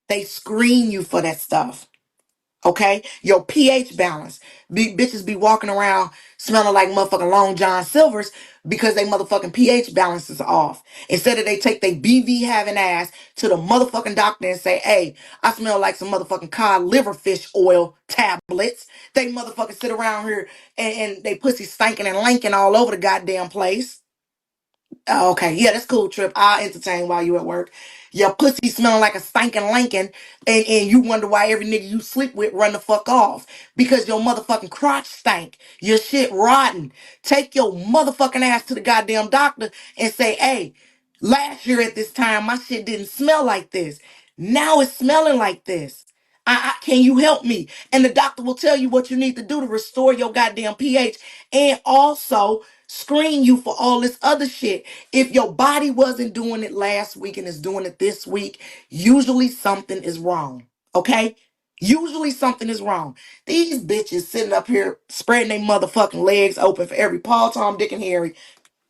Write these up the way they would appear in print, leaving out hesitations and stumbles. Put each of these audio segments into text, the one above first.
They screen you for that stuff. Okay? Your pH balance. Bitches be walking around smelling like motherfucking Long John Silvers because they motherfucking pH balance is off. Instead of they take their BV having ass to the motherfucking doctor and say, hey, I smell like some motherfucking cod liver fish oil tablets. They motherfucking sit around here and they pussy stinking and lanking all over the goddamn place. Oh, okay, yeah, that's cool, Trip. I'll entertain while you at work. Your pussy smelling like a stinking Lincoln, and you wonder why every nigga you sleep with run the fuck off. Because your motherfucking crotch stank. Your shit rotten. Take your motherfucking ass to the goddamn doctor and say, hey, last year at this time, my shit didn't smell like this. Now it's smelling like this. Can you help me? And the doctor will tell you what you need to do to restore your goddamn pH and also screen you for all this other shit. If your body wasn't doing it last week and is doing it this week, usually something is wrong. Okay? Usually something is wrong. These bitches sitting up here spreading their motherfucking legs open for every Paul, Tom, Dick, and Harry.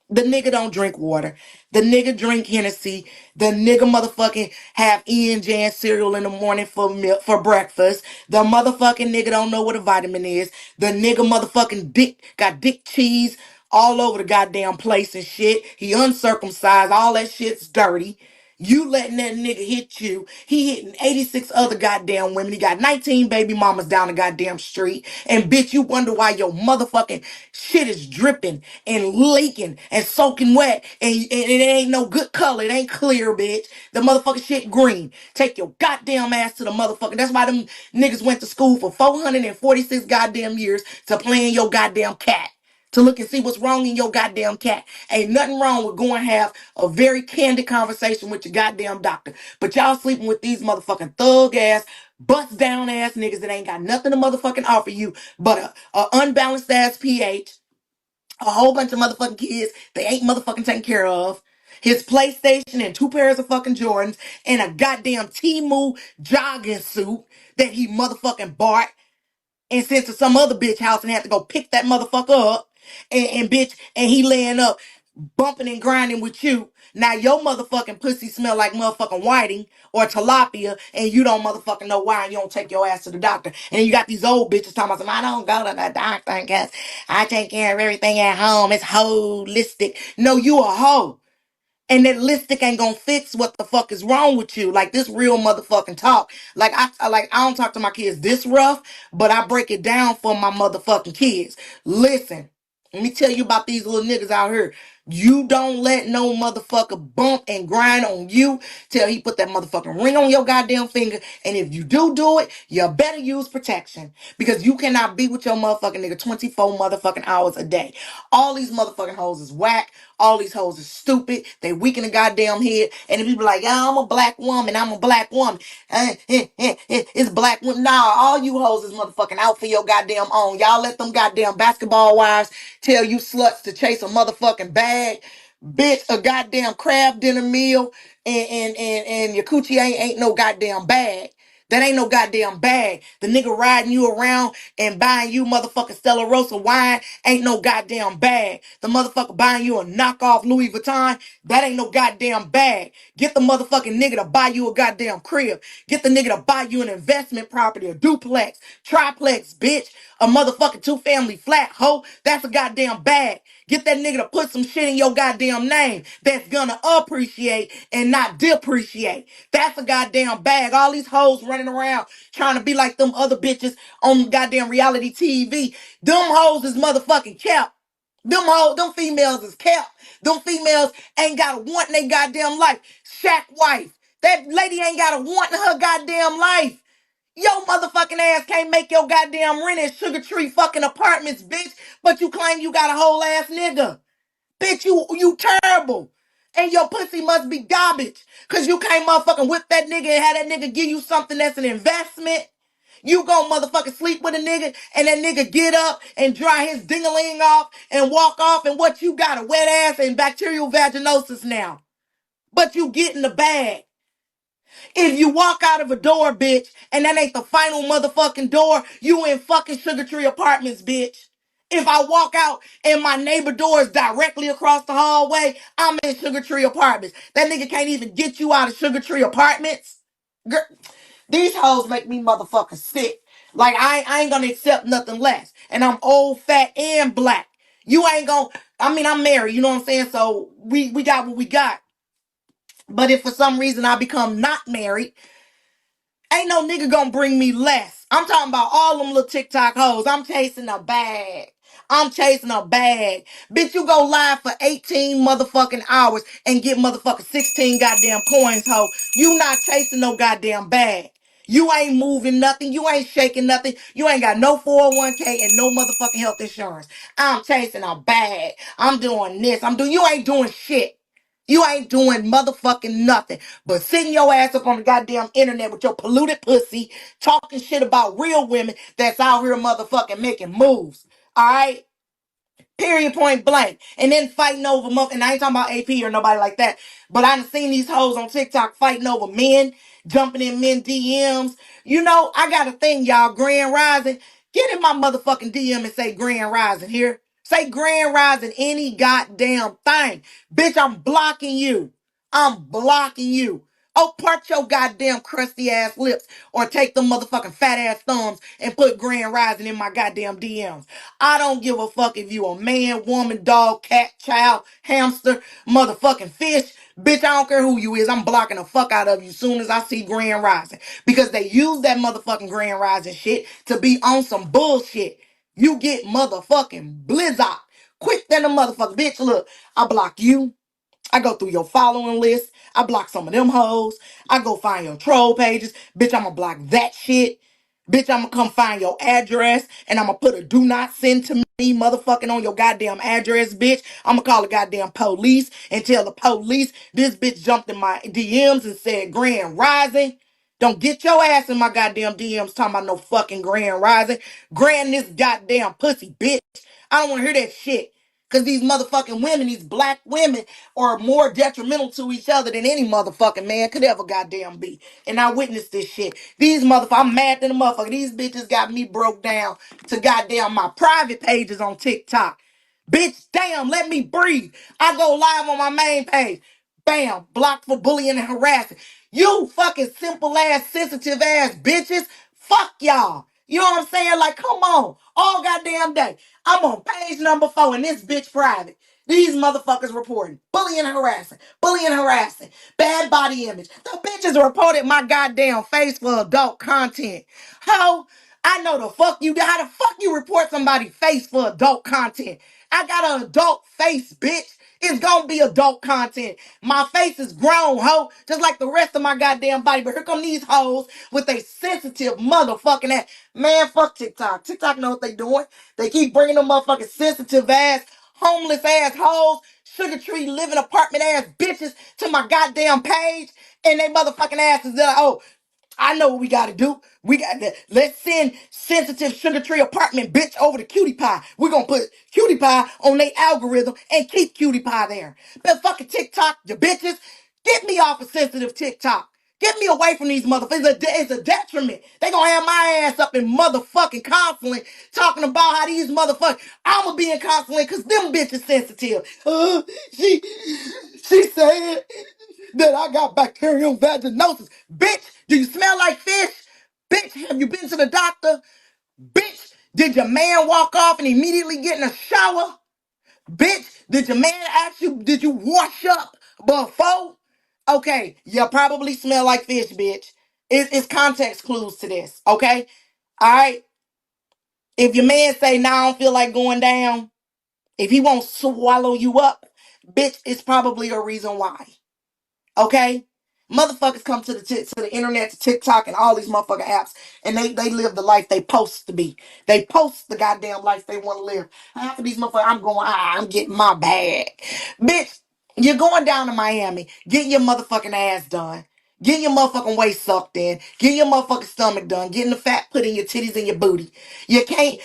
The nigga don't drink water. The nigga drink Hennessy. The nigga motherfucking have Ian Jan cereal in the morning for milk for breakfast. The motherfucking nigga don't know what a vitamin is. The nigga motherfucking dick got dick cheese all over the goddamn place and shit. He uncircumcised. All that shit's dirty. You letting that nigga hit you. He hitting 86 other goddamn women. He got 19 baby mamas down the goddamn street. And bitch, you wonder why your motherfucking shit is dripping and leaking and soaking wet. And it ain't no good color. It ain't clear, bitch. The motherfucking shit green. Take your goddamn ass to the motherfucking. That's why them niggas went to school for 446 goddamn years to play in your goddamn cat, to look and see what's wrong in your goddamn cat. Ain't nothing wrong with going and have a very candid conversation with your goddamn doctor. But y'all sleeping with these motherfucking thug ass, bust down ass niggas that ain't got nothing to motherfucking offer you but a unbalanced ass pH, a whole bunch of motherfucking kids they ain't motherfucking taking care of, his PlayStation and two pairs of fucking Jordans and a goddamn Temu jogging suit that he motherfucking bought and sent to some other bitch house and had to go pick that motherfucker up. And bitch, and he laying up, bumping and grinding with you. Now your motherfucking pussy smell like motherfucking whiting or tilapia, and you don't motherfucking know why, and you don't take your ass to the doctor. And then you got these old bitches talking about, I don't go to the doctor because I take care of everything at home. It's holistic. No, you a hoe. And that lipstick ain't gonna fix what the fuck is wrong with you. Like this real motherfucking talk. I don't talk to my kids this rough, but I break it down for my motherfucking kids. Listen, let me tell you about these little niggas out here. You don't let no motherfucker bump and grind on you till he put that motherfucking ring on your goddamn finger. And if you do it, you better use protection. Because you cannot be with your motherfucking nigga 24 motherfucking hours a day. All these motherfucking hoes is whack. All these hoes is stupid. They weak in the goddamn head. And the people like, yeah, I'm a black woman. I'm a black woman. It's black women. Nah, all you hoes is motherfucking out for your goddamn own. Y'all let them goddamn basketball wives tell you sluts to chase a motherfucking bag. Bitch, a goddamn crab dinner meal and your coochie ain't no goddamn bag. That ain't no goddamn bag. The nigga riding you around and buying you motherfucking Stella Rosa wine ain't no goddamn bag. The motherfucker buying you a knockoff Louis Vuitton, that ain't no goddamn bag. Get the motherfucking nigga to buy you a goddamn crib. Get the nigga to buy you an investment property, a duplex, triplex, bitch, a motherfucking two-family flat, hoe. That's a goddamn bag. Get that nigga to put some shit in your goddamn name that's gonna appreciate and not depreciate. That's a goddamn bag. All these hoes running around trying to be like them other bitches on goddamn reality TV. Them hoes is motherfucking kept. Them hoes, them females is kept. Them females ain't got a want in their goddamn life. Shaq wife. That lady ain't got a want in her goddamn life. Your motherfucking ass can't make your goddamn rent at Sugar Tree fucking apartments, bitch. But you claim you got a whole ass nigga. Bitch, you terrible. And your pussy must be garbage. Cause you can't motherfucking whip that nigga and have that nigga give you something that's an investment. You gon' motherfucking sleep with a nigga and that nigga get up and dry his ding-a-ling off and walk off, and what you got, a wet ass and bacterial vaginosis now. But you get in the bag. If you walk out of a door, bitch, and that ain't the final motherfucking door, you in fucking Sugar Tree Apartments, bitch. If I walk out and my neighbor door is directly across the hallway, I'm in Sugar Tree Apartments. That nigga can't even get you out of Sugar Tree Apartments. Girl, These hoes make me motherfucking sick. Like I ain't gonna accept nothing less. And I'm old, fat, and black. You ain't gonna. I mean, I'm married. You know what I'm saying? So we got what we got. But if for some reason I become not married, ain't no nigga gonna bring me less. I'm talking about all them little TikTok hoes. I'm chasing a bag. I'm chasing a bag. Bitch, you go live for 18 motherfucking hours and get motherfucking 16 goddamn coins, ho. You not chasing no goddamn bag. You ain't moving nothing. You ain't shaking nothing. You ain't got no 401k and no motherfucking health insurance. I'm chasing a bag. I'm doing this. You ain't doing shit. You ain't doing motherfucking nothing but sitting your ass up on the goddamn internet with your polluted pussy, talking shit about real women that's out here motherfucking making moves. All right? Period, point blank. And then fighting over and I ain't talking about AP or nobody like that. But I done seen these hoes on TikTok fighting over men, jumping in men DMs. You know, I got a thing, y'all. Grand Rising. Get in my motherfucking DM and say Grand Rising here. Say Grand Rising any goddamn thing. Bitch, I'm blocking you. I'm blocking you. Oh, part your goddamn crusty ass lips or take them motherfucking fat ass thumbs and put Grand Rising in my goddamn DMs. I don't give a fuck if you a man, woman, dog, cat, child, hamster, motherfucking fish. Bitch, I don't care who you is. I'm blocking the fuck out of you soon as I see Grand Rising. Because they use that motherfucking Grand Rising shit to be on some bullshit. You get motherfucking blizzard. Quick than a motherfucker. Bitch, look, I block you. I go through your following list. I block some of them hoes. I go find your troll pages. Bitch, I'ma block that shit. Bitch, I'ma come find your address and I'ma put a do not send to me motherfucking on your goddamn address, bitch. I'ma call the goddamn police and tell the police this bitch jumped in my DMs and said Grand Rising. Don't get your ass in my goddamn DMs talking about no fucking Grand Rising. Grand this goddamn pussy, bitch. I don't want to hear that shit. Because these motherfucking women, these black women, are more detrimental to each other than any motherfucking man could ever goddamn be. And I witnessed this shit. These motherfuckers, I'm mad than a motherfucker. These bitches got me broke down to goddamn my private pages on TikTok. Bitch, damn, let me breathe. I go live on my main page. Bam, blocked for bullying and harassing. You fucking simple ass, sensitive ass bitches. Fuck y'all. You know what I'm saying? Like, come on. All goddamn day. I'm on page number 4 and this bitch private. These motherfuckers reporting. Bullying and harassing. Bullying and harassing. Bad body image. The bitches reported my goddamn face for adult content. How? I know the fuck you did. How the fuck you report somebody's face for adult content? I got an adult face, bitch. It's gonna be adult content. My face is grown, ho, just like the rest of my goddamn body. But here come these hoes with a sensitive motherfucking ass. Man, fuck TikTok. TikTok know what they doing. They keep bringing them motherfucking sensitive ass, homeless ass hoes, sugar tree living apartment ass bitches to my goddamn page. And they motherfucking asses, they're like, oh, I know what we gotta do. Let's send sensitive sugar tree apartment bitch over to Cutie Pie. We're gonna put Cutie Pie on their algorithm and keep Cutie Pie there. But fucking TikTok, you bitches, get me off of sensitive TikTok. Get me away from these motherfuckers. It's a detriment. They gonna have my ass up in motherfucking counseling talking about how these motherfuckers, I'ma be in counseling because them bitches sensitive. She, she said that I got bacterial vaginosis. Bitch, do you smell like fish? Bitch, have you been to the doctor? Bitch, did your man walk off and immediately get in a shower? Bitch, did your man ask you, did you wash up before? Okay, you probably smell like fish, bitch. It's context clues to this, okay? All right? If your man say, nah, I don't feel like going down, if he won't swallow you up, bitch, it's probably a reason why. Okay? Motherfuckers come to the internet, to TikTok, and all these motherfucking apps, and they live the life they supposed to be. They post the goddamn life they want to live. Half of these motherfuckers, I'm getting my bag. Bitch, you're going down to Miami, getting your motherfucking ass done. Getting your motherfucking waist sucked in. Getting your motherfucking stomach done. Getting the fat put in your titties and your booty. You can't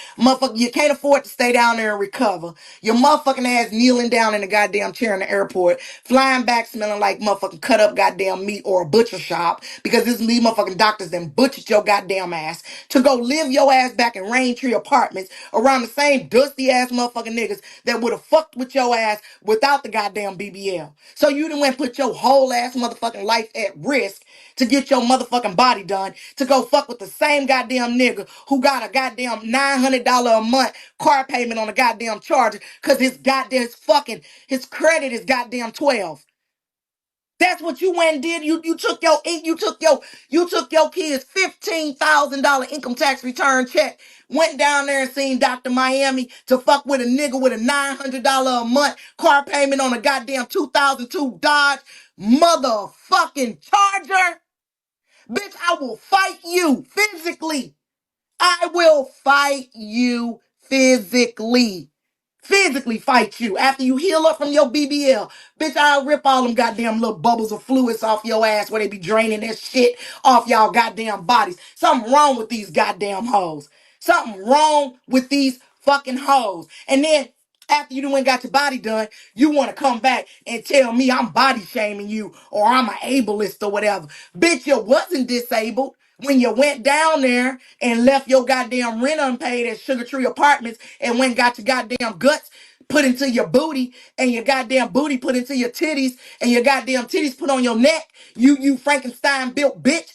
afford to stay down there and recover. Your motherfucking ass kneeling down in the goddamn chair in the airport. Flying back smelling like motherfucking cut up goddamn meat or a butcher shop. Because these motherfucking doctors then butchered your goddamn ass. To go live your ass back in Raintree Apartments around the same dusty ass motherfucking niggas that would have fucked with your ass without the goddamn BBL. So you done went and put your whole ass motherfucking life at risk risk to get your motherfucking body done to go fuck with the same goddamn nigga who got a goddamn $900 a month car payment on a goddamn Charger because his credit is goddamn 12. That's what you went and did. You took your kids $15,000 income tax return check. Went down there and seen Dr. Miami to fuck with a nigga with a $900 a month car payment on a goddamn 2002 Dodge motherfucking Charger. Bitch, I will fight you physically. I will fight you physically. Physically fight you. After you heal up from your BBL, bitch, I'll rip all them goddamn little bubbles of fluids off your ass where they be draining that shit off y'all goddamn bodies. Something wrong with these goddamn hoes. Something wrong with these fucking hoes. And then after you done went and got your body done, you want to come back and tell me I'm body shaming you or I'm an ableist or whatever. Bitch, you wasn't disabled when you went down there and left your goddamn rent unpaid at Sugar Tree Apartments and went and got your goddamn guts put into your booty and your goddamn booty put into your titties and your goddamn titties put on your neck. You Frankenstein built bitch.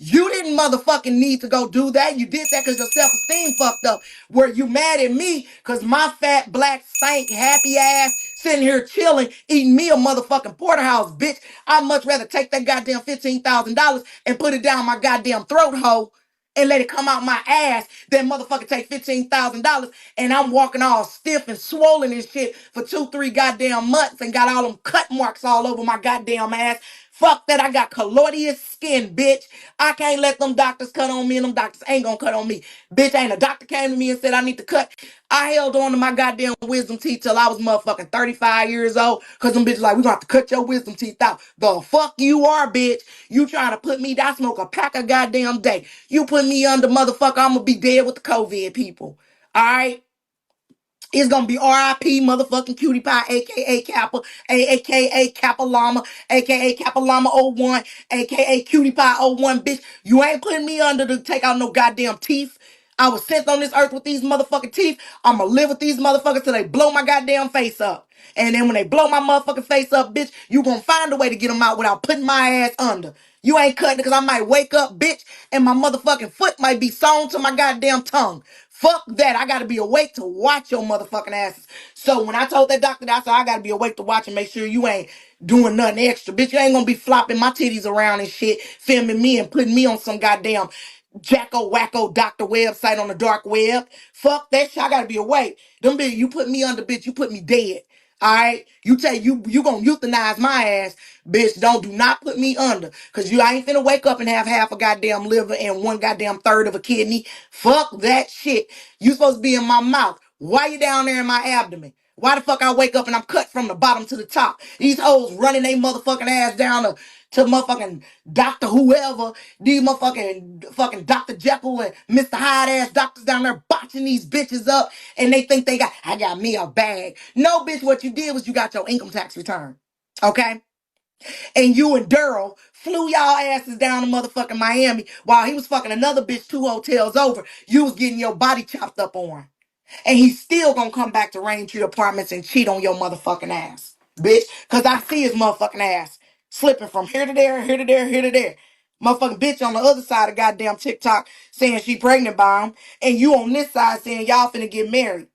You didn't motherfucking need to go do that. You did that because your self-esteem fucked up. Were you mad at me because my fat, black, stank, happy ass sitting here chilling, eating me a motherfucking porterhouse, bitch? I'd much rather take that goddamn $15,000 and put it down my goddamn throat hole and let it come out my ass than motherfucker take $15,000 and I'm walking all stiff and swollen and shit for 2, 3 goddamn months and got all them cut marks all over my goddamn ass. Fuck that, I got colloidous skin, bitch. I can't let them doctors cut on me and them doctors ain't gonna cut on me. Bitch, ain't a doctor came to me and said I need to cut. I held on to my goddamn wisdom teeth till I was motherfucking 35 years old because them bitches like, we gonna have to cut your wisdom teeth out. The fuck you are, bitch. You trying to put me, I smoke a pack a goddamn day. You put me under, motherfucker, I'm gonna be dead with the COVID people. All right? It's gonna be R.I.P. motherfucking Cutie Pie, aka Kappa, aka Kappa Llama, aka Kappa Llama '01, aka Cutie Pie '01, bitch. You ain't putting me under to take out no goddamn teeth. I was sent on this earth with these motherfucking teeth. I'ma live with these motherfuckers till they blow my goddamn face up. And then when they blow my motherfucking face up, bitch, you gonna find a way to get them out without putting my ass under. You ain't cutting it because I might wake up, bitch, and my motherfucking foot might be sewn to my goddamn tongue. Fuck that. I gotta be awake to watch your motherfucking asses. So when I told that doctor that, I said I gotta be awake to watch and make sure you ain't doing nothing extra. Bitch, you ain't gonna be flopping my titties around and shit, filming me and putting me on some goddamn Jacko Wacko doctor website on the dark web. Fuck that shit. I gotta be awake. Them bitch, you put me under, bitch, you put me dead. All right, you gonna euthanize my ass, bitch. Do not put me under, cause I ain't finna wake up and have half a goddamn liver and one goddamn third of a kidney. Fuck that shit. You supposed to be in my mouth. Why you down there in my abdomen? Why the fuck I wake up and I'm cut from the bottom to the top? These hoes running they motherfucking ass down to motherfucking Dr. Whoever. These motherfucking fucking Dr. Jekyll and Mr. Hyde ass doctors down there botching these bitches up and they think I got me a bag. No, bitch, what you did was you got your income tax return. Okay? And you and Daryl flew y'all asses down to motherfucking Miami while he was fucking another bitch 2 hotels over. You was getting your body chopped up on. And he's still gonna come back to Raintree Apartments and cheat on your motherfucking ass, bitch. Cause I see his motherfucking ass slipping from here to there, here to there, here to there. Motherfucking bitch on the other side of goddamn TikTok saying she pregnant by him. And you on this side saying y'all finna get married.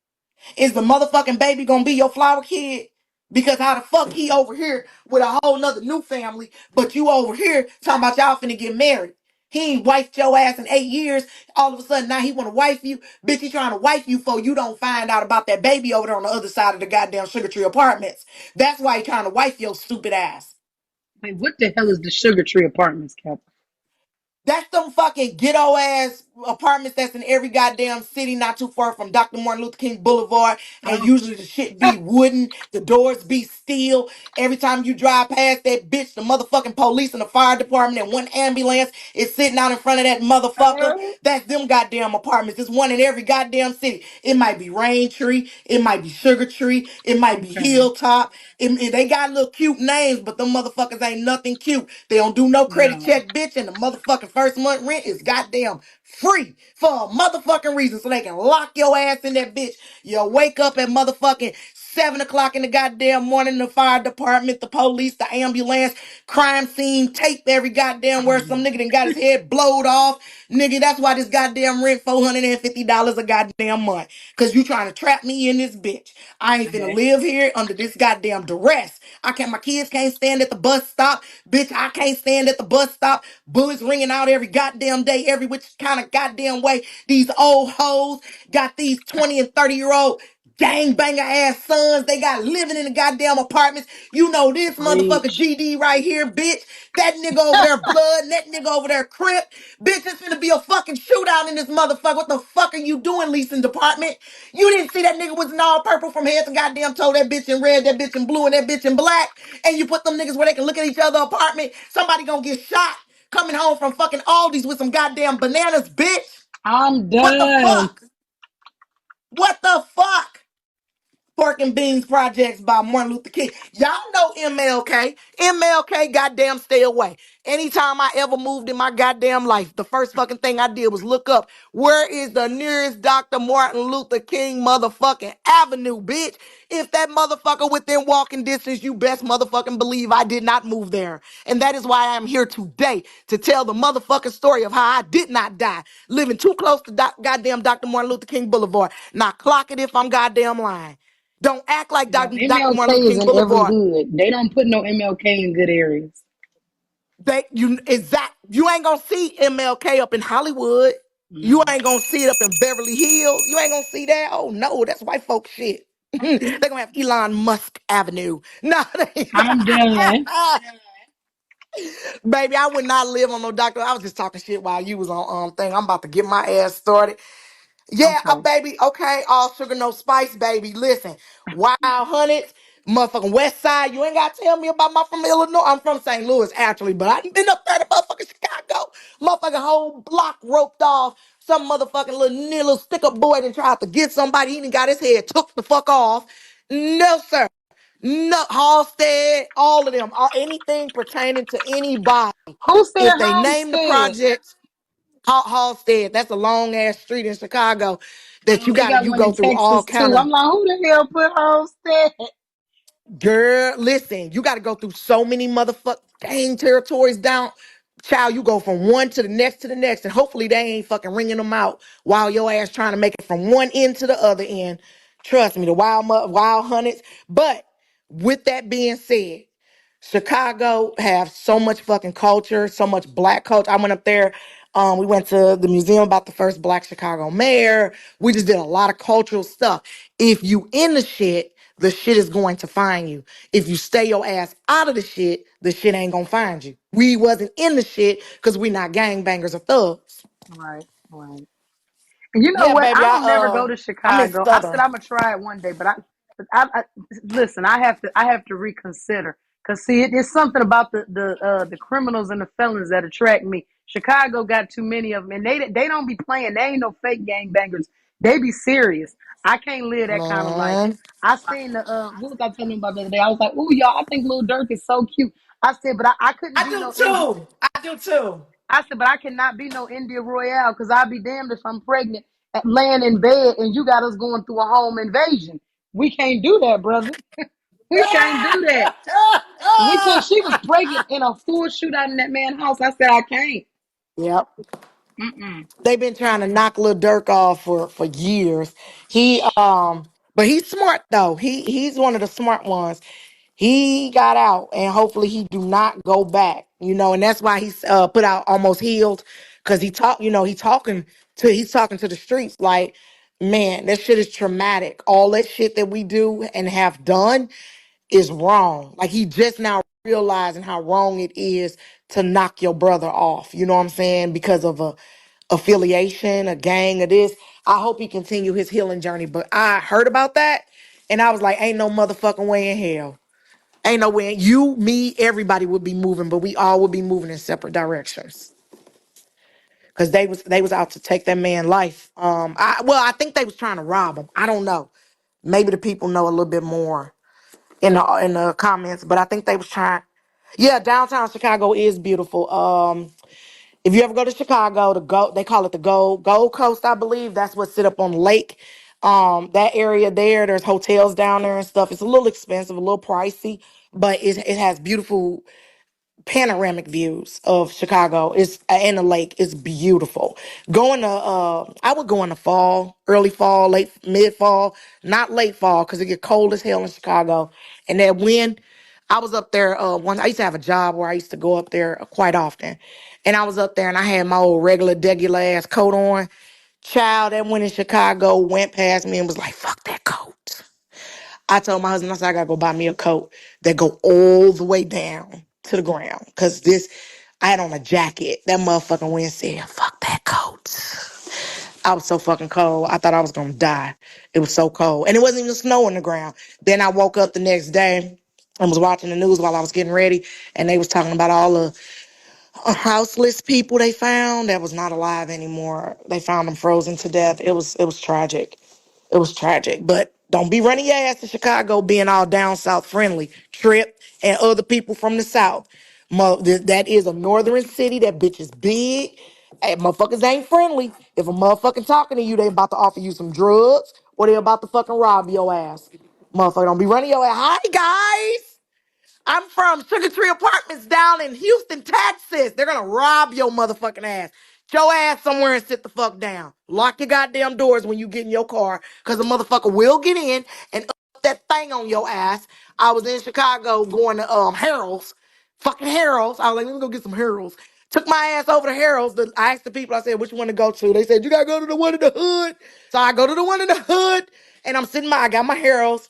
Is the motherfucking baby gonna be your flower kid? Because how the fuck he over here with a whole nother new family, but you over here talking about y'all finna get married? He ain't wifed your ass in 8 years. All of a sudden now he wanna wife you. Bitch, he trying to wife you for you don't find out about that baby over there on the other side of the goddamn Sugar Tree Apartments. That's why he trying to wife your stupid ass. Like, what the hell is the Sugar Tree Apartments, Cap? That's them fucking ghetto ass apartments that's in every goddamn city, not too far from Dr. Martin Luther King Boulevard. And Oh, usually the shit be wooden, the doors be steel. Every time you drive past that bitch, the motherfucking police and the fire department and one ambulance is sitting out in front of that motherfucker. That's them goddamn apartments. There's one in every goddamn city. It might be Raintree, it might be Sugar Tree, it might be okay. Hilltop. They got little cute names, but them motherfuckers ain't nothing cute. They don't do no credit No. check, bitch, and the motherfucking first month rent is goddamn free for a motherfucking reason, so they can lock your ass in that bitch. You wake up at motherfucking 7 o'clock in the goddamn morning, the fire department, the police, the ambulance, crime scene, tape every goddamn where some nigga done got his head blowed off. Nigga, that's why this goddamn rent $450 a goddamn month. Cause you trying to trap me in this bitch. I ain't finna Okay. live here under this goddamn duress. My kids can't stand at the bus stop. Bitch, I can't stand at the bus stop. Bullets ringing out every goddamn day, every which kind of goddamn way. These old hoes got these 20 and 30-year-old gangbanger ass sons. They got living in the goddamn apartments. You know this motherfucker Preach. GD right here, bitch. That nigga over there blood, and that nigga over there crip. Bitch, it's finna be a fucking shootout in this motherfucker. What the fuck are you doing, leasing department? You didn't see that nigga was in all purple from head to goddamn toe, that bitch in red, that bitch in blue, and that bitch in black. And you put them niggas where they can look at each other apartment. Somebody gonna get shot coming home from fucking Aldi's with some goddamn bananas, bitch. I'm What the done. fuck? What the fuck? Pork and Beans Projects by Martin Luther King. Y'all know MLK. MLK, goddamn, stay away. Anytime I ever moved in my goddamn life, the first fucking thing I did was look up where is the nearest Dr. Martin Luther King motherfucking avenue, bitch. If that motherfucker within walking distance, you best motherfucking believe I did not move there. And that is why I'm here today to tell the motherfucking story of how I did not die, living too close to goddamn Dr. Martin Luther King Boulevard. Now clock it if I'm goddamn lying. Don't act like No, Dr. Martin MLK Luther is King in every Boulevard. hood. They don't put no MLK in good areas. You ain't gonna see MLK up in Hollywood. You No. ain't gonna see it up in Beverly Hills. You ain't gonna see that. Oh no, that's white folk shit. They gonna have Elon Musk Avenue. No, they I'm done. baby, I would not live on no doctor. I was just talking shit while you was on thing. I'm about to get my ass started. Yeah, Okay. baby. Okay, all sugar, no spice, baby. Listen, Wild Hundreds, motherfucking West Side. You ain't got to tell me about my from Illinois. I'm from St. Louis, actually, but I done been up there to motherfucking Chicago. Motherfucking whole block roped off. Some motherfucking little sticker boy that tried to get somebody. He done got his head took the fuck off. No, sir. No, Halstead, all of them, anything pertaining to anybody. Who said If they name the Homestead? projects. Halstead, that's a long ass street in Chicago that Oh, they got you one go in through all Texas kind too. of I'm like, who the hell put Homestead? girl. Listen, you got to go through so many motherfucking gang territories down. Child, you go from one to the next, and hopefully they ain't fucking ringing them out while your ass trying to make it from one end to the other end. Trust me, the wild hunteds. But with that being said, Chicago have so much fucking culture, so much black culture. I went up there. We went to the museum about the first black Chicago mayor. We just did a lot of cultural stuff. If you in the shit is going to find you. If you stay your ass out of the shit ain't gonna find you. We wasn't in the shit because we not gangbangers or thugs. Right, right. And you know Yeah, what? baby. I don't never go to I'm in Chicago. I said Southern. I'm gonna try it one day, but I listen. I have to reconsider because see, it's something about the criminals and the felons that attract me. Chicago got too many of them, and they don't be playing. They ain't no fake gangbangers. They be serious. I can't live that kind of life. Man. I seen what was I telling you about the other day? I was like, "Ooh, y'all, I think Lil Durk is so cute." I said, but I couldn't I be do no Indian. too. I do too. I said, but I cannot be no India Royale because I'll be damned if I'm pregnant at laying in bed and you got us going through a home invasion. We can't do that, brother. We can't do that. We can't. She was pregnant in a full shootout in that man's house. I said, I can't. Yep. Mm-mm. They've been trying to knock Lil Durk off for years. But he's smart though. He's one of the smart ones. He got out, and hopefully he do not go back. And that's why he's put out Almost Healed, because he's talking to the streets like, man, that shit is traumatic. All that shit that we do and have done is wrong. Like he just now realizing how wrong it is to knock your brother off. You know what I'm saying? Because of a affiliation, a gang, of this. I hope he continue his healing journey. But I heard about that and I was like, ain't no motherfucking way in hell. Ain't no way. You, me, everybody would be moving, but we all would be moving in separate directions. Cause they was out to take that man life. I think they was trying to rob him. I don't know. Maybe the people know a little bit more in the comments, but I think they was trying. Yeah, downtown Chicago is beautiful. If you ever go to Chicago, they call it the Gold Coast, I believe. That's what sit up on the lake. That area there, there's hotels down there and stuff. It's a little expensive, a little pricey, but it has beautiful panoramic views of Chicago. It's and the lake. It's beautiful. Going to I would go in the fall, early fall, late mid fall, not late fall because it get cold as hell in Chicago. And that wind, I was up there once. I used to have a job where I used to go up there quite often. And I was up there and I had my old regular regular ass coat on. Child that went in Chicago went past me and was like, fuck that coat. I told my husband, I said, I gotta go buy me a coat that go all the way down to the ground. Cause I had on a jacket. That motherfucking wind said, fuck that coat. I was so fucking cold. I thought I was gonna die. It was so cold. And it wasn't even snow on the ground. Then I woke up the next day and was watching the news while I was getting ready. And they was talking about all the houseless people they found that was not alive anymore. They found them frozen to death. It was tragic. It was tragic. But don't be running your ass to Chicago being all down south friendly. Trip and other people from the south. That is a northern city. That bitch is big. Hey, motherfuckers ain't friendly. If a motherfucking talking to you, they about to offer you some drugs or they about to fucking rob your ass. Motherfucker, don't be running your ass. Hi guys. I'm from Sugar Tree Apartments down in Houston, Texas. They're gonna rob your motherfucking ass. Get your ass somewhere and sit the fuck down. Lock your goddamn doors when you get in your car, cause a motherfucker will get in and up that thing on your ass. I was in Chicago going to Harold's, fucking Harold's. I was like, let me go get some Harold's. Took my ass over to Harold's. I asked the people, I said, which one to go to? They said, you gotta go to the one in the hood. So I go to the one in the hood, and I got my Harold's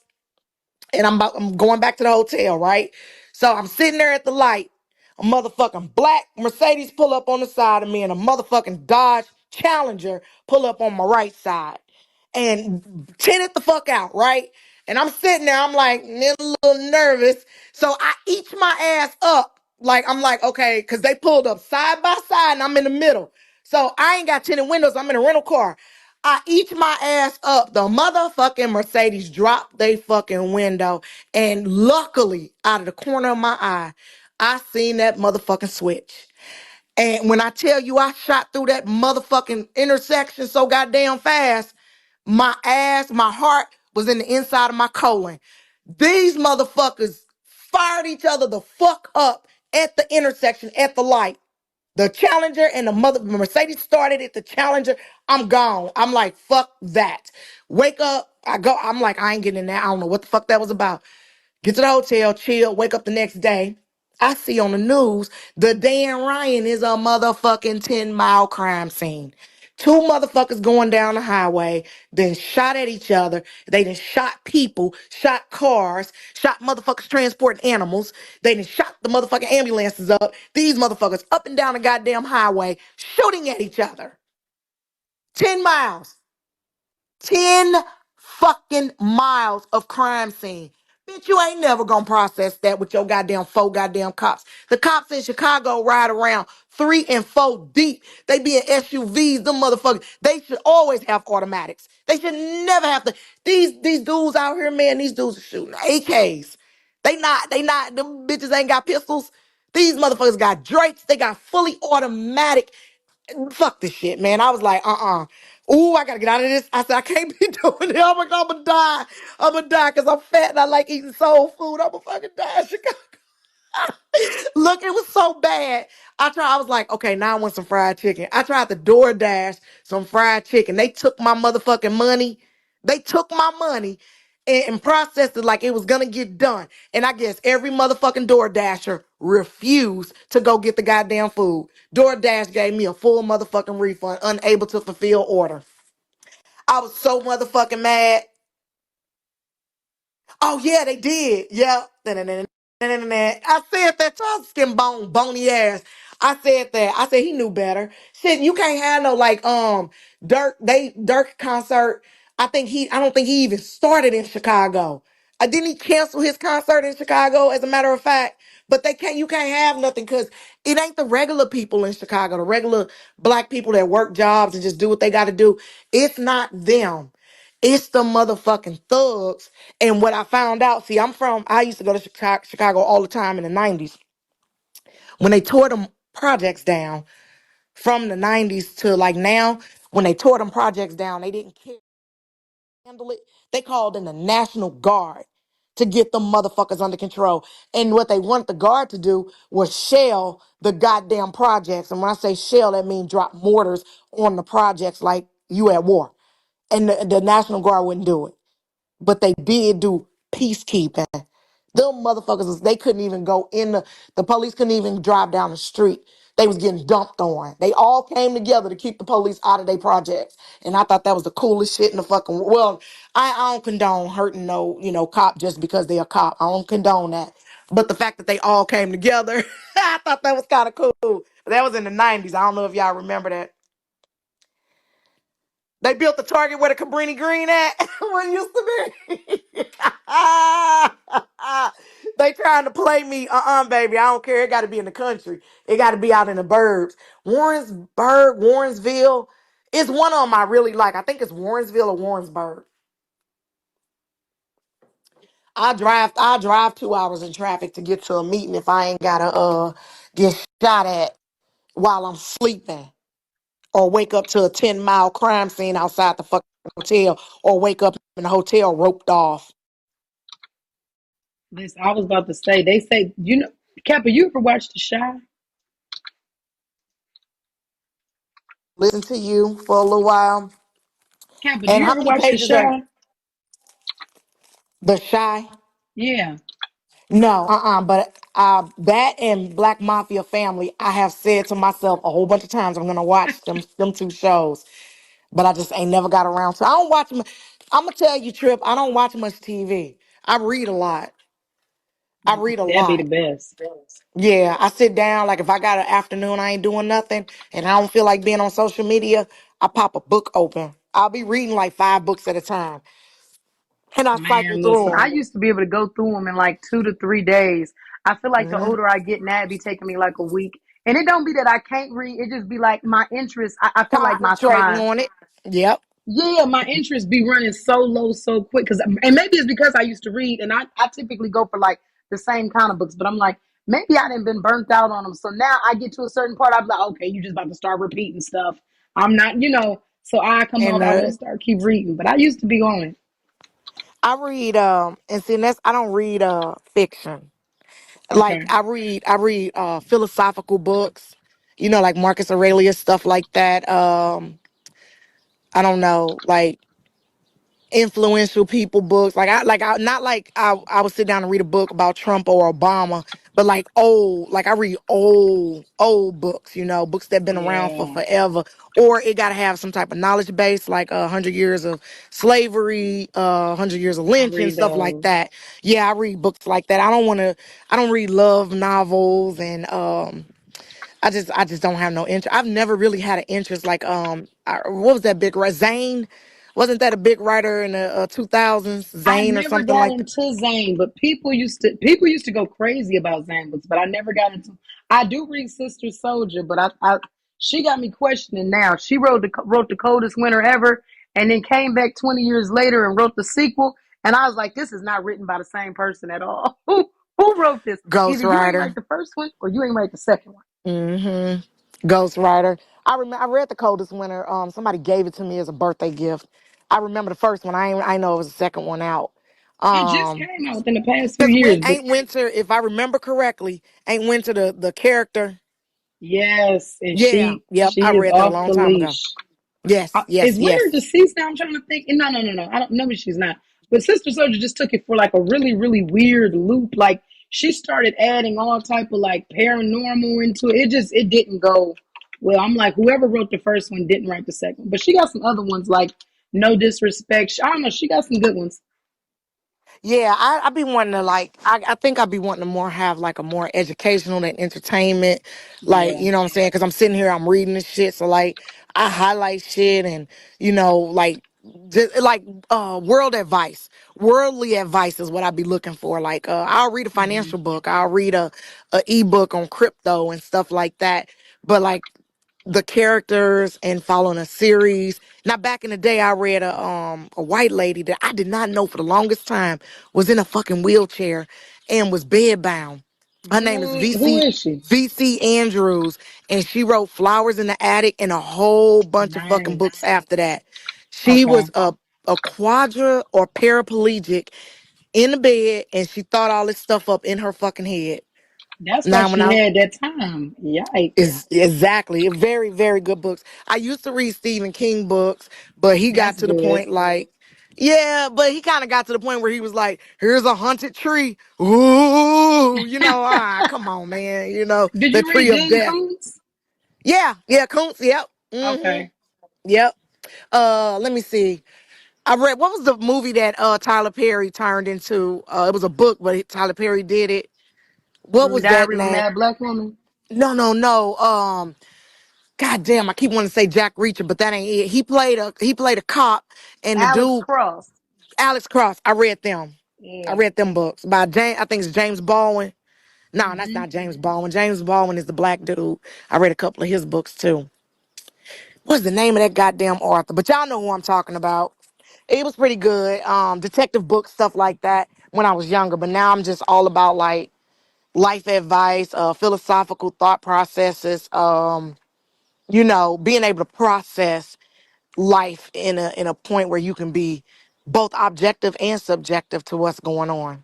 and I'm going back to the hotel, right? So I'm sitting there at the light. A motherfucking black Mercedes pull up on the side of me, and a motherfucking Dodge Challenger pull up on my right side and tinted the fuck out, right? And I'm sitting there, I'm like a little nervous. So I each my ass up. Like, I'm like, okay, because they pulled up side by side and I'm in the middle. So I ain't got tinted windows. I'm in a rental car. I each my ass up. The motherfucking Mercedes dropped they fucking window. And luckily, out of the corner of my eye, I seen that motherfucking switch. And when I tell you I shot through that motherfucking intersection so goddamn fast, my heart was in the inside of my colon. These motherfuckers fired each other the fuck up at the intersection, at the light. The Challenger and the Mercedes started at the Challenger. I'm gone. I'm like, fuck that. Wake up. I'm like, I ain't getting in there. I don't know what the fuck that was about. Get to the hotel, chill, wake up the next day. I see on the news the Dan Ryan is a motherfucking 10-mile crime scene. Two motherfuckers going down the highway, then shot at each other. They done shot people, shot cars, shot motherfuckers transporting animals. They done shot the motherfucking ambulances up. These motherfuckers up and down the goddamn highway shooting at each other. 10 miles. 10 fucking miles of crime scene. Bitch, you ain't never gonna process that with your goddamn four goddamn cops. The cops in Chicago ride around 3 and 4 deep. They be in SUVs, them motherfuckers. They should always have automatics. They should never have to. These dudes out here, man, these dudes are shooting AKs. Them bitches ain't got pistols. These motherfuckers got Drakes. They got fully automatic. Fuck this shit, man. I was like, Ooh, I gotta get out of this. I said, I can't be doing it. I'm gonna die. I'm gonna die because I'm fat and I like eating soul food. I'm gonna fucking die in Chicago. Look, it was so bad. I was like, okay, now I want some fried chicken. I tried to DoorDash some fried chicken. They took my motherfucking money. They took my money and processed it like it was gonna get done. And I guess every motherfucking DoorDasher refused to go get the goddamn food. DoorDash gave me a full motherfucking refund, unable to fulfill order. I was so motherfucking mad. Oh yeah, they did. Yeah. I said that to our skin bony ass. I said that. I said he knew better. Shit, you can't have no like Dirk concert. I don't think he even started in Chicago. Didn't he cancel his concert in Chicago, as a matter of fact? But you can't have nothing because it ain't the regular people in Chicago, the regular black people that work jobs and just do what they gotta do. It's not them. It's the motherfucking thugs. And what I found out, see, I used to go to Chicago all the time in the 90s. When they tore them projects down from the 90s to like now, when they tore them projects down, they didn't care. handle it. They called in the National Guard to get them motherfuckers under control. And what they wanted the guard to do was shell the goddamn projects. And when I say shell, that means drop mortars on the projects like you at war. And the National Guard wouldn't do it. But they did do peacekeeping. Them motherfuckers, they couldn't even go in the police couldn't even drive down the street. They was getting dumped on. They all came together to keep the police out of their projects. And I thought that was the coolest shit in the fucking world. Well, I don't condone hurting no, cop just because they're a cop. I don't condone that. But the fact that they all came together, I thought that was kind of cool. But that was in the 90s. I don't know if y'all remember that. They built the Target where the Cabrini Green at. What it used to be. They trying to play me. Baby. I don't care. It got to be in the country. It got to be out in the burbs. Warrensburg, Warrensville. It's one of them I really like. I think it's Warrensville or Warrensburg. I drive 2 hours in traffic to get to a meeting if I ain't gotta get shot at while I'm sleeping. Or wake up to a 10-mile crime scene outside the fucking hotel, or wake up in the hotel roped off. Listen, I was about to say, they say, Kappa, you ever watched The Shy? Listen to you for a little while. Kappa, do And you how ever many watch The pages are Shy? The Shy? Yeah. No, but that and Black Mafia Family, I have said to myself a whole bunch of times I'm gonna watch them two shows, but I just ain't never got around to. I don't watch. I'm gonna tell you, Trip. I don't watch much TV. I read a lot. I read a That'd be the lot. best. Yeah, I sit down, like if I got an afternoon, I ain't doing nothing, and I don't feel like being on social media, I pop a book open. I'll be reading like 5 books at a time, and I cycle Man, listen, through I used to be able to go through them in like 2 to 3 days. I feel like the them. older I get now, it be taking me like a week. And it don't be that I can't read. It just be like my interest. I feel like Concentrating on it. Yep. yeah, my interest be running so low so quick. And maybe it's because I used to read and I typically go for like the same kind of books. But I'm like, maybe I didn't been burnt out on them. So now I get to a certain part, I'm like, okay, you just about to start repeating stuff. I'm not, so I come And off, I want to start keep reading. But I used to be on it. I read and see that's I don't read fiction. Like Okay. I read philosophical books, like Marcus Aurelius, stuff like that. I don't know, like influential people books. Like I not like I would sit down and read a book about Trump or Obama, but like old, like I read old books, books that been around for Yeah. forever. Or it gotta have some type of knowledge base, like 100 years of slavery, 100 years of I lynching, read stuff like those. that. Yeah, I read books like that. I don't read love novels and I just don't have no interest. I've never really had an interest like what was that big Zane? Wasn't that a big writer in the 2000s? I Zane or never something got like that? into Zane, but people used to go crazy about Zane books, but I never got into. I do read Sister Soldier, but she got me questioning now. She wrote the coldest winter ever, and then came back 20 years later and wrote the sequel. And I was like, this is not written by the same person at all. Who wrote this? Either you ain't write Ghostwriter. the first one or you ain't write the second one. Ghostwriter. I read the coldest winter. Somebody gave it to me as a birthday gift. I remember the first one. I know it was the second one out. It just Um, came out within the past few because years, but Ain't Winter, if I remember correctly, Ain't Winter the character. yes, and Yeah, she yep. I she is read that a off long the time ago. leash. Yes, yes, Is Winter yes. deceased now? I'm trying to think. No, no, no, no. I don't know. She's not. But Sister Soldier just took it for like a really, really weird loop. Like she started adding all type of like paranormal into it. It didn't go well. I'm like, whoever wrote the first one didn't write the second one. But she got some other ones like No Disrespect. I don't know. She got some good ones. Yeah, I be wanting to like I think I'd be wanting to more have like a more educational than entertainment. Like, Yeah. you know what I'm saying? Cause I'm sitting here, I'm reading this shit. So like I highlight shit and like just like world advice. Worldly advice is what I'd be looking for. Like I'll read a Hmm. financial book, I'll read a ebook on crypto and stuff like that. But like the characters and following a series. Now back in the day I read a white lady that I did not know for the longest time was in a fucking wheelchair and was bedbound. Her name is What? Who is she? VC Andrews, and she wrote Flowers in the Attic and a whole bunch of fucking books Nice. after that. She was Okay. a quadra or paraplegic in the bed, and she thought all this stuff up in her fucking head. That's why Now, when she I had that time. Yikes. is exactly very, very good books. I used to read Stephen King books, but he got That's to the good. point like, yeah, but he kind of got to the point where he was like, "Here's a haunted tree." Ooh, come on, man. Did The you tree read of Dean death. Koontz? Yeah, yeah, Kuntz. Yep. Okay. Yep. Let me see. I read what was the movie that Tyler Perry turned into? It was a book, but Tyler Perry did it. What was that Diary of a name? Mad Black Woman. No, no, no. God damn, I keep wanting to say Jack Reacher, but that ain't it. He played a cop, and the Alex dude Cross. Alex Cross. I read them. I Yeah. read them books by James. I think it's James Baldwin. No, that's Hmm. not James Baldwin. James Baldwin is the black dude. I read a couple of his books too. What's the name of that goddamn author? But y'all know who I'm talking about. It was pretty good. Detective books, stuff like that when I was younger. But now I'm just all about like life advice, philosophical thought processes, being able to process life in a point where you can be both objective and subjective to what's going on.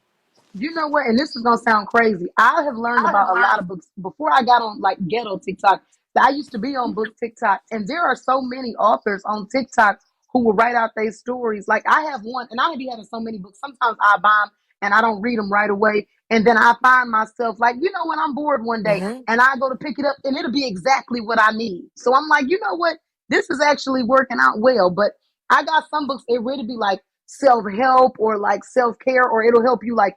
You know what? And this is gonna sound crazy. I have learned about a lot of books before I got on like ghetto TikTok. I used to be on book TikTok, and there are so many authors on TikTok who will write out their stories. Like I have one, and I be having so many books. Sometimes I buy them and I don't read them right away, and then I find myself like, when I'm bored one day, Hmm. and I go to pick it up, and it'll be exactly what I need. So I'm like, you know what? This is actually working out well. But I got some books. It really be like self help or like self care, or it'll help you like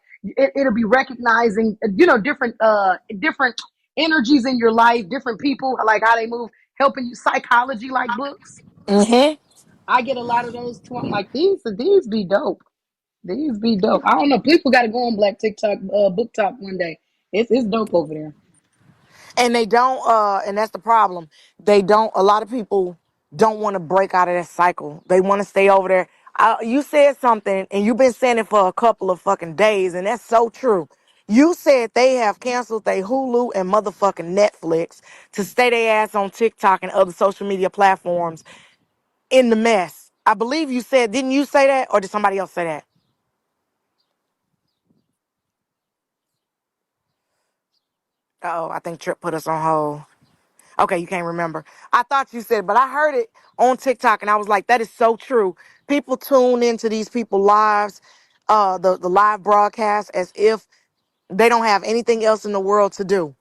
it'll be recognizing different energies in your life, different people, like how they move, helping you, psychology like books. Hmm. I get a lot of those too. I'm like, these be dope. These be dope. I don't know, people got to go on Black TikTok, book talk one day. It's dope over there. And they don't, and that's the problem. They don't, a lot of people don't want to break out of that cycle. They want to stay over there. You said something, and you've been saying it for a couple of fucking days, and that's so true. You said they have canceled their Hulu and motherfucking Netflix to stay their ass on TikTok and other social media platforms in the mess. I believe you said, didn't you say that, or did somebody else say that? Oh, I think Trip put us on hold. Okay, you can't remember. I thought you said, but I heard it on TikTok, and I was like, that is so true. People tune into these people lives, the live broadcast, as if they don't have anything else in the world to do.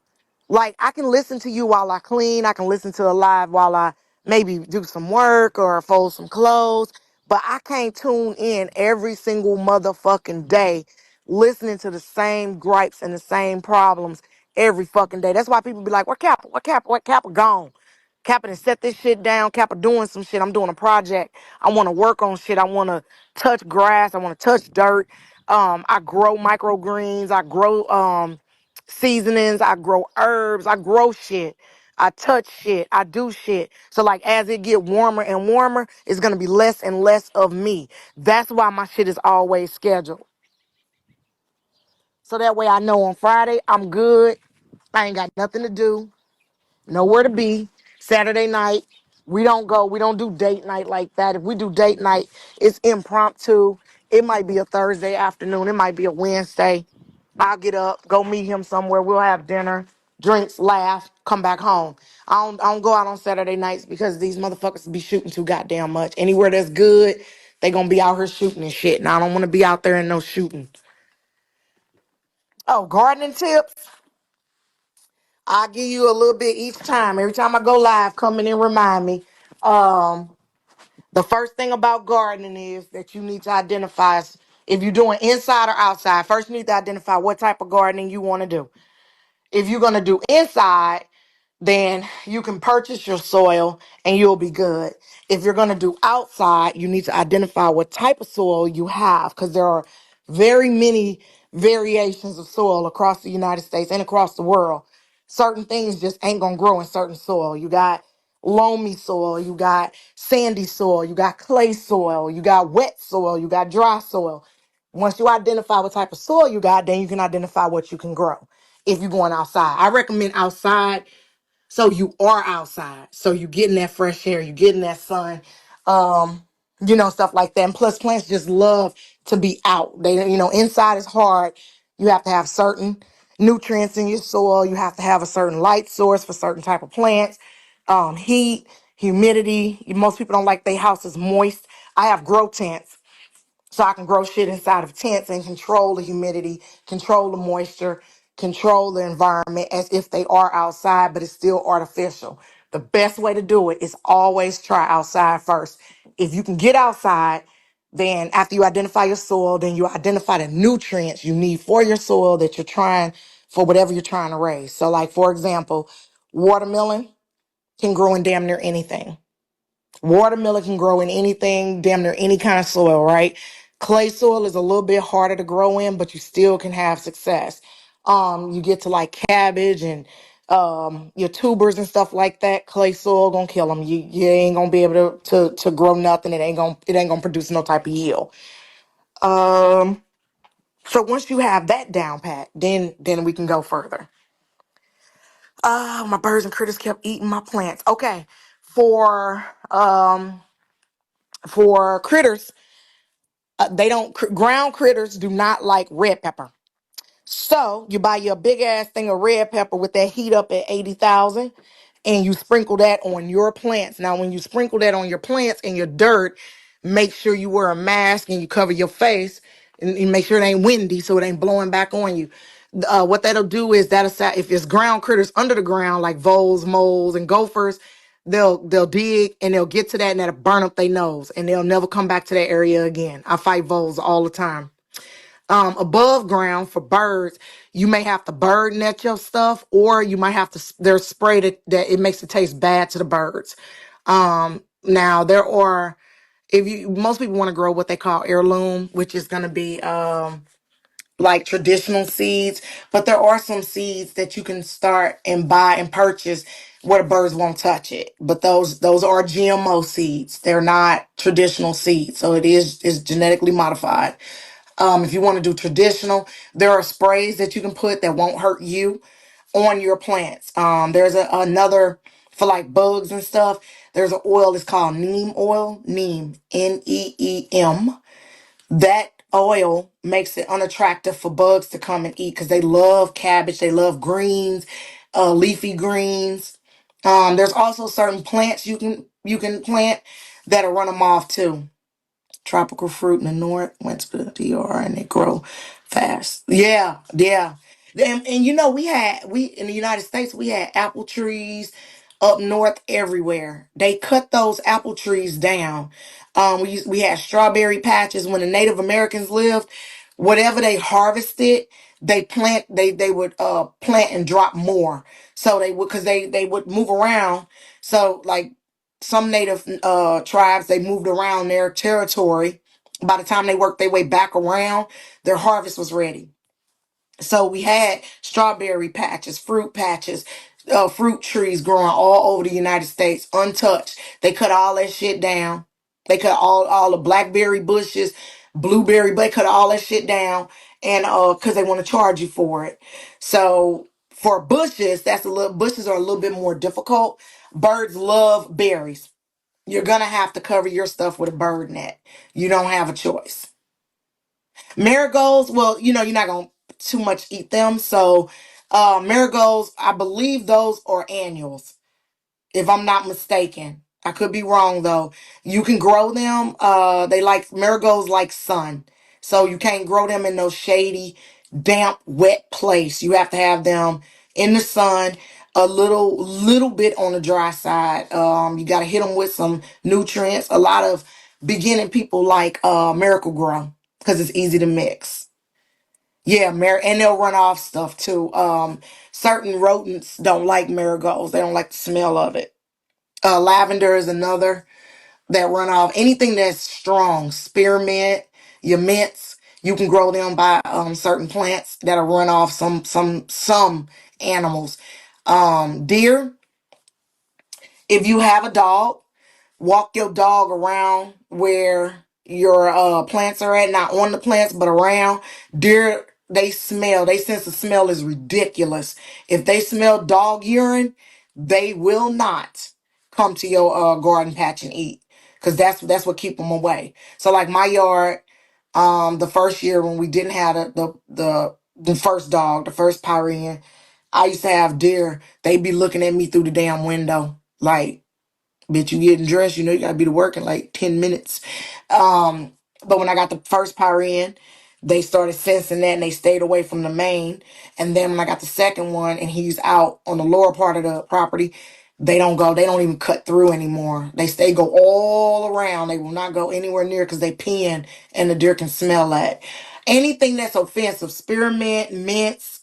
Like I can listen to you while I clean. I can listen to the live while I maybe do some work or fold some clothes. But I can't tune in every single motherfucking day listening to the same gripes and the same problems every fucking day. That's why people be like, "What Kappa? What Kappa? What Kappa gone? Kappa to set this shit down. Kappa doing some shit. I'm doing a project. I want to work on shit. I want to touch grass. I want to touch dirt. I grow microgreens. I grow seasonings. I grow herbs. I grow shit. I touch shit. I do shit. So like as it get warmer and warmer, it's gonna be less and less of me. That's why my shit is always scheduled. So that way I know on Friday I'm good. I ain't got nothing to do, nowhere to be. Saturday night, we don't do date night like that. If we do date night, it's impromptu. It might be a Thursday afternoon, it might be a Wednesday. I'll get up, go meet him somewhere. We'll have dinner, drinks, laugh, come back home. I don't go out on Saturday nights because these motherfuckers be shooting too goddamn much. Anywhere that's good, they gonna be out here shooting and shit. And I don't want to be out there and no shooting. Oh, gardening tips. I'll give you a little bit each time. Every time I go live, come in and remind me. Um, the first thing about gardening is that you need to identify if you're doing inside or outside. First, you need to identify what type of gardening you want to do. If you're gonna do inside, then you can purchase your soil and you'll be good. If you're going to do outside, you need to identify what type of soil you have because there are very many variations of soil across the United States and across the world. Certain things just ain't going to grow in certain soil. You got loamy soil, you got sandy soil, you got clay soil, you got wet soil, you got dry soil. Once you identify what type of soil you got, then you can identify what you can grow if you're going outside. I recommend outside so you are outside. So you getting that fresh air, you getting that sun. Um, stuff like that. And plus, plants just love to be out. They, inside is hard. You have to have certain nutrients in your soil. You have to have a certain light source for certain type of plants. Heat, humidity. Most people don't like their houses moist. I have grow tents, so I can grow shit inside of tents and control the humidity, control the moisture, control the environment as if they are outside, but it's still artificial. The best way to do it is always try outside first. If you can get outside, then after you identify your soil, then you identify the nutrients you need for your soil that you're trying for whatever you're trying to raise. So, like, for example, watermelon can grow in damn near anything. Watermelon can grow in anything, damn near any kind of soil, right? Clay soil is a little bit harder to grow in, but you still can have success. You get to like cabbage and your tubers and stuff like that. Clay soil gonna kill them. You ain't gonna be able to grow nothing. It ain't gonna produce no type of yield. Um, so once you have that down pat, then we can go further. My birds and critters kept eating my plants. Okay, for critters, they don't ground critters do not like red pepper. So you buy your big ass thing of red pepper with that heat up at 80,000 and you sprinkle that on your plants. Now, when you sprinkle that on your plants and your dirt, make sure you wear a mask and you cover your face and make sure it ain't windy so it ain't blowing back on you. What that'll do is if it's ground critters under the ground like voles, moles, and gophers, they'll dig and they'll get to that and that'll burn up their nose and they'll never come back to that area again. I fight voles all the time. Above ground for birds, you may have to bird net your stuff, or you might have to there's spray that it makes it taste bad to the birds. Now there are if you most people want to grow what they call heirloom, which is going to be like traditional seeds, but there are some seeds that you can start and buy and purchase where the birds won't touch it. But those are GMO seeds. They're not traditional seeds, so is genetically modified. If you want to do traditional, there are sprays that you can put that won't hurt you on your plants. There's another for like bugs and stuff. There's an oil that's called neem oil, neem, NEEM. That oil makes it unattractive for bugs to come and eat because they love cabbage, they love greens, leafy greens. There's also certain plants you can plant that'll run them off too. Tropical fruit in the north went to the DR and they grow fast. Yeah, yeah. And we in the United States we had apple trees up north everywhere. They cut those apple trees down. We had strawberry patches when the Native Americans lived. Whatever they harvested, they would plant and drop more. So they would because they would move around. So like some native tribes, they moved around their territory. By the time they worked their way back around, their harvest was ready. So we had strawberry patches, fruit patches, fruit trees growing all over the United States untouched. They cut all that shit down. They cut all the blackberry bushes, blueberry, but they cut all that shit down and because they want to charge you for it. So for bushes, bushes are a little bit more difficult. Birds love berries. You're gonna have to cover your stuff with a bird net. You don't have a choice. Marigolds, well, you're not gonna too much eat them. So marigolds, I believe those are annuals, if I'm not mistaken. I could be wrong though. You can grow them. They like marigolds like sun. So you can't grow them in no shady, damp, wet place. You have to have them in the sun, a little bit on the dry side. You gotta hit them with some nutrients. A lot of beginning people like Miracle Grow because it's easy to mix. Yeah, and they'll run off stuff too. Certain rodents don't like marigolds. They don't like the smell of it. Lavender is another that run off. Anything that's strong, spearmint, your mints, you can grow them by certain plants that'll run off some animals. Deer, if you have a dog, walk your dog around where your plants are at, not on the plants, but around. Deer, they sense the smell is ridiculous. If they smell dog urine, they will not come to your garden patch and eat because that's what keep them away. So like my yard, the first year when we didn't have the first dog, the first Pyrean, I used to have deer. They be looking at me through the damn window like, bitch, you getting dressed, you know you gotta be to work in like 10 minutes. Um, but when I got the first power in, they started sensing that and they stayed away from the main. And then when I got the second one and he's out on the lower part of the property, they don't even cut through anymore. They go all around. They will not go anywhere near because they pen and the deer can smell that. Anything that's offensive, spearmint, mints,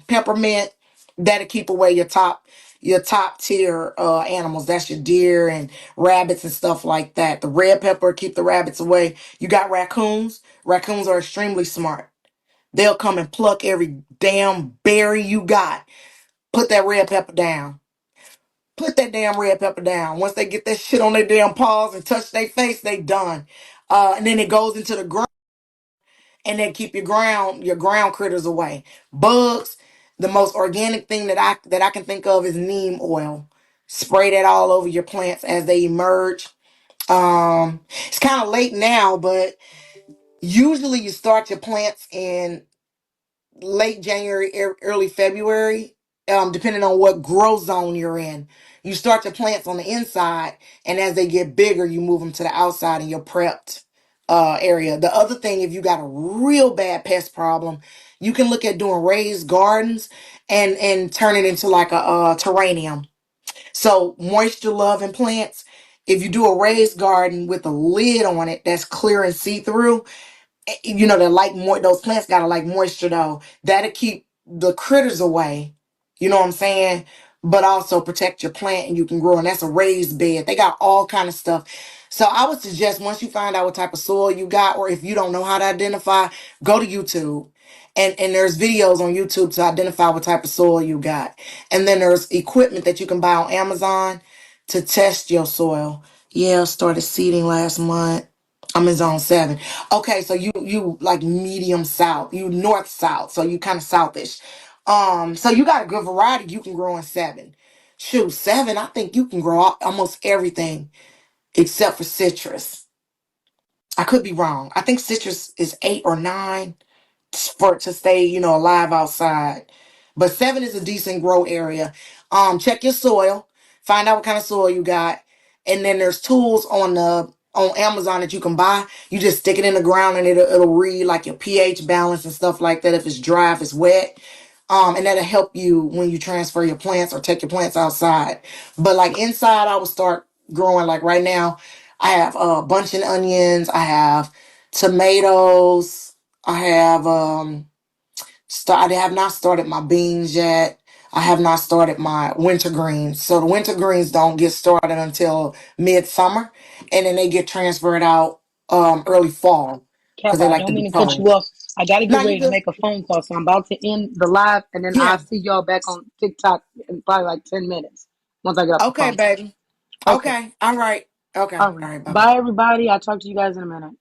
peppermint, that'll keep away your top tier animals. That's your deer and rabbits and stuff like that. The red pepper keep the rabbits away. You got raccoons. Raccoons are extremely smart. They'll come and pluck every damn berry you got. Put that red pepper down. Put that damn red pepper down. Once they get that shit on their damn paws and touch their face, they done. And then it goes into the ground and then keep your ground critters away. Bugs. The most organic thing that I can think of is neem oil. Spray that all over your plants as they emerge. It's kind of late now, but usually you start your plants in late January, early February, depending on what grow zone you're in. You start your plants on the inside, and as they get bigger, you move them to the outside in your prepped area. The other thing, if you got a real bad pest problem, you can look at doing raised gardens and turn it into like a terrarium. So moisture loving plants. If you do a raised garden with a lid on it that's clear and see through, you know, that like more those plants gotta like moisture though. That'll keep the critters away. You know what I'm saying? But also protect your plant and you can grow. And that's a raised bed. They got all kind of stuff. So I would suggest once you find out what type of soil you got, or if you don't know how to identify, go to YouTube. And there's videos on YouTube to identify what type of soil you got. And then there's equipment that you can buy on Amazon to test your soil. Yeah, started seeding last month. I'm in zone 7. Okay, so you like medium south, you north south, so you kind of southish. So you got a good variety you can grow in 7. Shoot, 7, I think you can grow almost everything except for citrus. I could be wrong. I think citrus is 8 or 9 for it to stay, alive outside. But 7 is a decent grow area. Check your soil, find out what kind of soil you got, and then there's tools on Amazon that you can buy. You just stick it in the ground and it'll read like your pH balance and stuff like that. If it's dry, if it's wet. And that'll help you when you transfer your plants or take your plants outside. But like inside, I would start growing like right now. I have bunching onions. I have tomatoes. I have I have not started my beans yet. I have not started my winter greens. So the winter greens don't get started until midsummer, and then they get transferred out early fall because Kappa, they I like to don't be mean to cut you cold. off. I got to get Now you ready to good? make a phone call, so I'm about to end the live, and then I'll Yeah. see y'all back on TikTok in probably like 10 minutes once I get off the Okay, phone. baby. Okay. Okay. All right. Okay. All All right. right. Bye bye. Bye, everybody. I'll talk to you guys in a minute.